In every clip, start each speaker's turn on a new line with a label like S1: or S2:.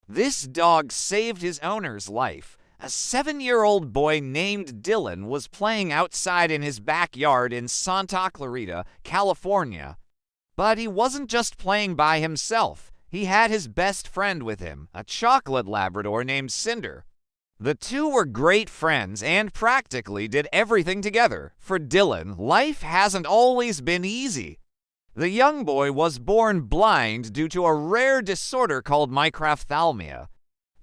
S1: This dog saved his owner's life. A 7-year-old boy named Dylan was playing outside in his backyard in Santa Clarita, California. But he wasn't just playing by himself. He had his best friend with him, a chocolate Labrador named Cinder. The two were great friends and practically did everything together. For Dylan, life hasn't always been easy. The young boy was born blind due to a rare disorder called microphthalmia.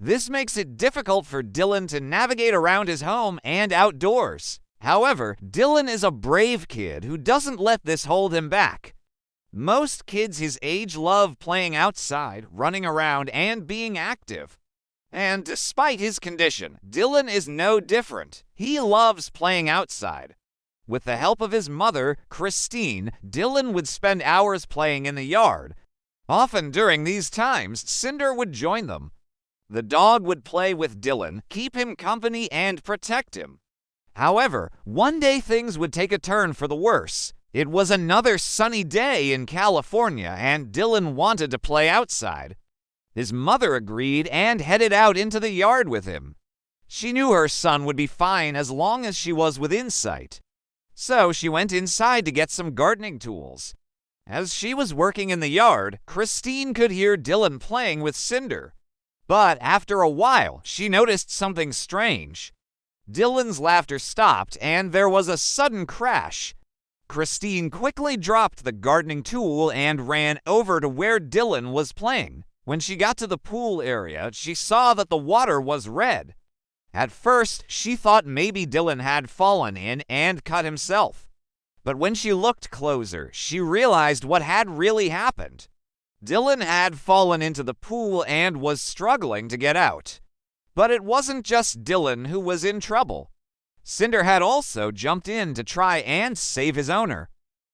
S1: This makes it difficult for Dylan to navigate around his home and outdoors. However, Dylan is a brave kid who doesn't let this hold him back. Most kids his age love playing outside, running around, and being active. And despite his condition, Dylan is no different. He loves playing outside. With the help of his mother, Christine, Dylan would spend hours playing in the yard. Often during these times, Cinder would join them. The dog would play with Dylan, keep him company, and protect him. However, one day things would take a turn for the worse. It was another sunny day in California, and Dylan wanted to play outside. His mother agreed and headed out into the yard with him. She knew her son would be fine as long as she was within sight. So she went inside to get some gardening tools. As she was working in the yard, Christine could hear Dylan playing with Cinder. But after a while, she noticed something strange. Dylan's laughter stopped, and there was a sudden crash. Christine quickly dropped the gardening tool and ran over to where Dylan was playing. When she got to the pool area, she saw that the water was red. At first, she thought maybe Dylan had fallen in and cut himself. But when she looked closer, she realized what had really happened. Dylan had fallen into the pool and was struggling to get out. But it wasn't just Dylan who was in trouble. Cinder had also jumped in to try and save his owner.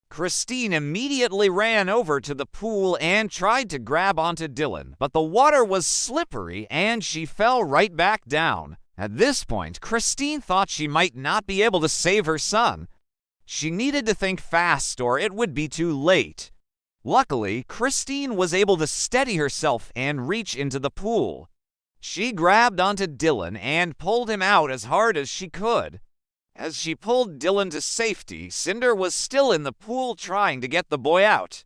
S1: Christine immediately ran over to the pool and tried to grab onto Dylan, but the water was slippery and she fell right back down. At this point, Christine thought she might not be able to save her son. She needed to think fast or it would be too late. Luckily, Christine was able to steady herself and reach into the pool. She grabbed onto Dylan and pulled him out as hard as she could. As she pulled Dylan to safety, Cinder was still in the pool trying to get the boy out.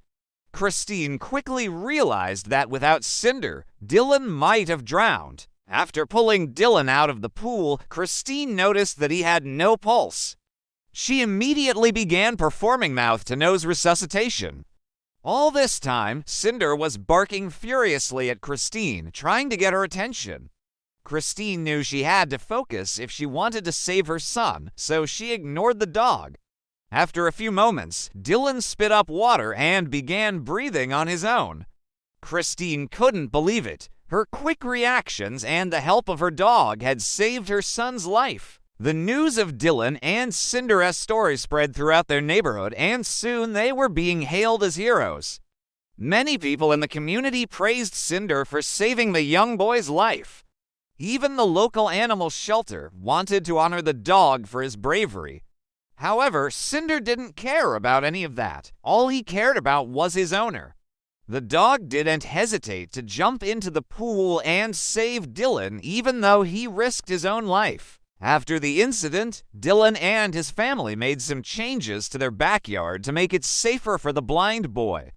S1: Christine quickly realized that without Cinder, Dylan might have drowned. After pulling Dylan out of the pool, Christine noticed that he had no pulse. She immediately began performing mouth-to-nose resuscitation. All this time, Cinder was barking furiously at Christine, trying to get her attention. Christine knew she had to focus if she wanted to save her son, so she ignored the dog. After a few moments, Dylan spit up water and began breathing on his own. Christine couldn't believe it. Her quick reactions and the help of her dog had saved her son's life. The news of Dylan and Cinder's story spread throughout their neighborhood, and soon they were being hailed as heroes. Many people in the community praised Cinder for saving the young boy's life. Even the local animal shelter wanted to honor the dog for his bravery. However, Cinder didn't care about any of that. All he cared about was his owner. The dog didn't hesitate to jump into the pool and save Dylan, even though he risked his own life. After the incident, Dylan and his family made some changes to their backyard to make it safer for the blind boy.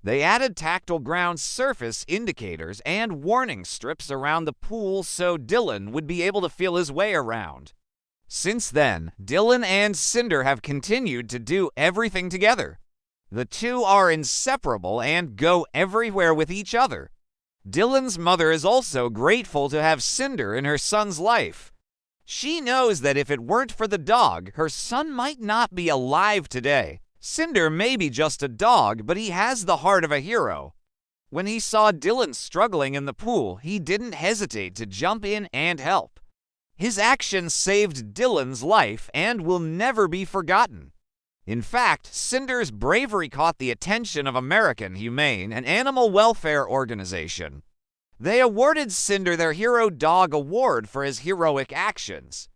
S1: They added tactile ground surface indicators and warning strips around the pool so Dylan would be able to feel his way around. Since then, Dylan and Cinder have continued to do everything together. The two are inseparable and go everywhere with each other. Dylan's mother is also grateful to have Cinder in her son's life. She knows that if it weren't for the dog, her son might not be alive today. Cinder may be just a dog, but he has the heart of a hero. When he saw Dylan struggling in the pool, he didn't hesitate to jump in and help. His action saved Dylan's life and will never be forgotten. In fact, Cinder's bravery caught the attention of American Humane, an animal welfare organization. They awarded Cinder their Hero Dog Award for his heroic actions.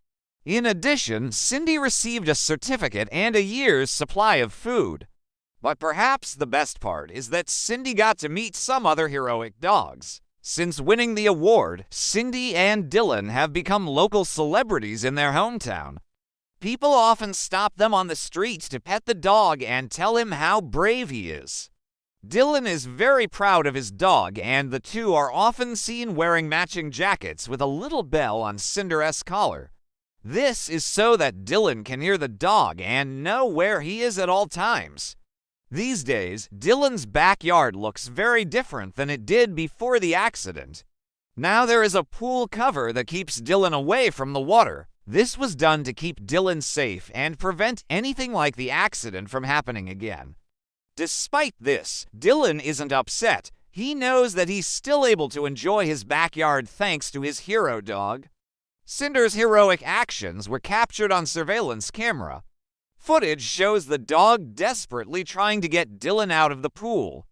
S1: In addition, Cindy received a certificate and a year's supply of food. But perhaps the best part is that Cindy got to meet some other heroic dogs. Since winning the award, Cindy and Dylan have become local celebrities in their hometown. People often stop them on the street to pet the dog and tell him how brave he is. Dylan is very proud of his dog, and the two are often seen wearing matching jackets with a little bell on Cinder's collar. This is so that Dylan can hear the dog and know where he is at all times. These days, Dylan's backyard looks very different than it did before the accident. Now there is a pool cover that keeps Dylan away from the water. This was done to keep Dylan safe and prevent anything like the accident from happening again. Despite this, Dylan isn't upset. He knows that he's still able to enjoy his backyard thanks to his hero dog. Cinder's heroic actions were captured on surveillance camera. Footage shows the dog desperately trying to get Dylan out of the pool.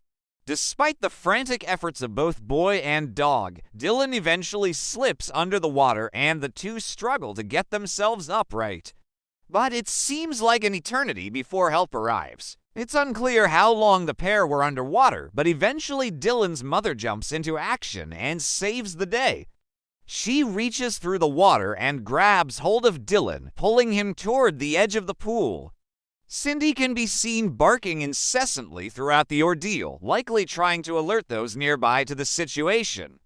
S1: Despite the frantic efforts of both boy and dog, Dylan eventually slips under the water and the two struggle to get themselves upright. But it seems like an eternity before help arrives. It's unclear how long the pair were underwater, but eventually Dylan's mother jumps into action and saves the day. She reaches through the water and grabs hold of Dylan, pulling him toward the edge of the pool. Cindy can be seen barking incessantly throughout the ordeal, likely trying to alert those nearby to the situation.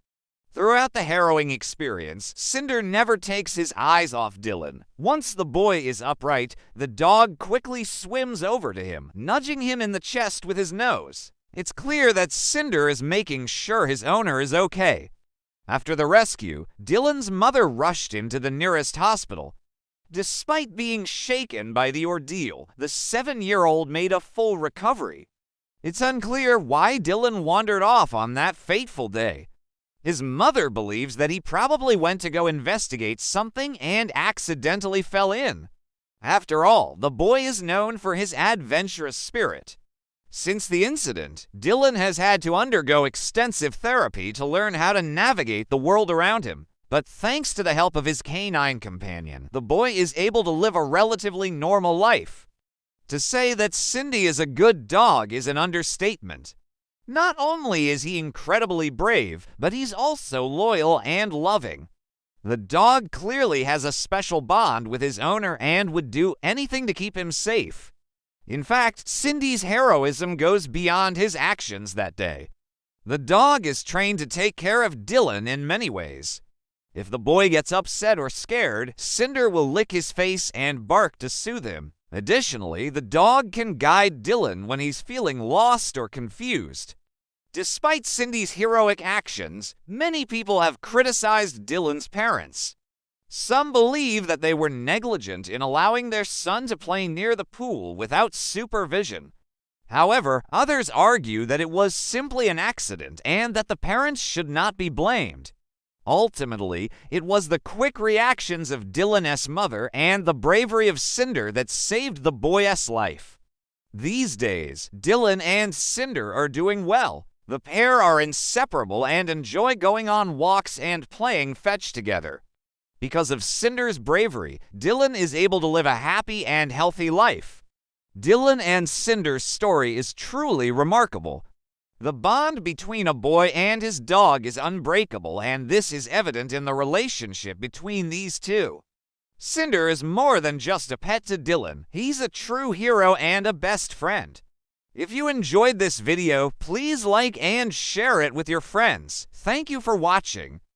S1: Throughout the harrowing experience, Cinder never takes his eyes off Dylan. Once the boy is upright, the dog quickly swims over to him, nudging him in the chest with his nose. It's clear that Cinder is making sure his owner is okay. After the rescue, Dylan's mother rushed him to the nearest hospital. Despite being shaken by the ordeal, the 7-year-old made a full recovery. It's unclear why Dylan wandered off on that fateful day. His mother believes that he probably went to go investigate something and accidentally fell in. After all, the boy is known for his adventurous spirit. Since the incident, Dylan has had to undergo extensive therapy to learn how to navigate the world around him. But thanks to the help of his canine companion, the boy is able to live a relatively normal life. To say that Cindy is a good dog is an understatement. Not only is he incredibly brave, but he's also loyal and loving. The dog clearly has a special bond with his owner and would do anything to keep him safe. In fact, Cindy's heroism goes beyond his actions that day. The dog is trained to take care of Dylan in many ways. If the boy gets upset or scared, Cinder will lick his face and bark to soothe him. Additionally, the dog can guide Dylan when he's feeling lost or confused. Despite Cindy's heroic actions, many people have criticized Dylan's parents. Some believe that they were negligent in allowing their son to play near the pool without supervision. However, others argue that it was simply an accident and that the parents should not be blamed. Ultimately, it was the quick reactions of Dylan's mother and the bravery of Cinder that saved the boy's life. These days, Dylan and Cinder are doing well. The pair are inseparable and enjoy going on walks and playing fetch together. Because of Cinder's bravery, Dylan is able to live a happy and healthy life. Dylan and Cinder's story is truly remarkable. The bond between a boy and his dog is unbreakable, and this is evident in the relationship between these two. Cinder is more than just a pet to Dylan. He's a true hero and a best friend. If you enjoyed this video, please like and share it with your friends. Thank you for watching.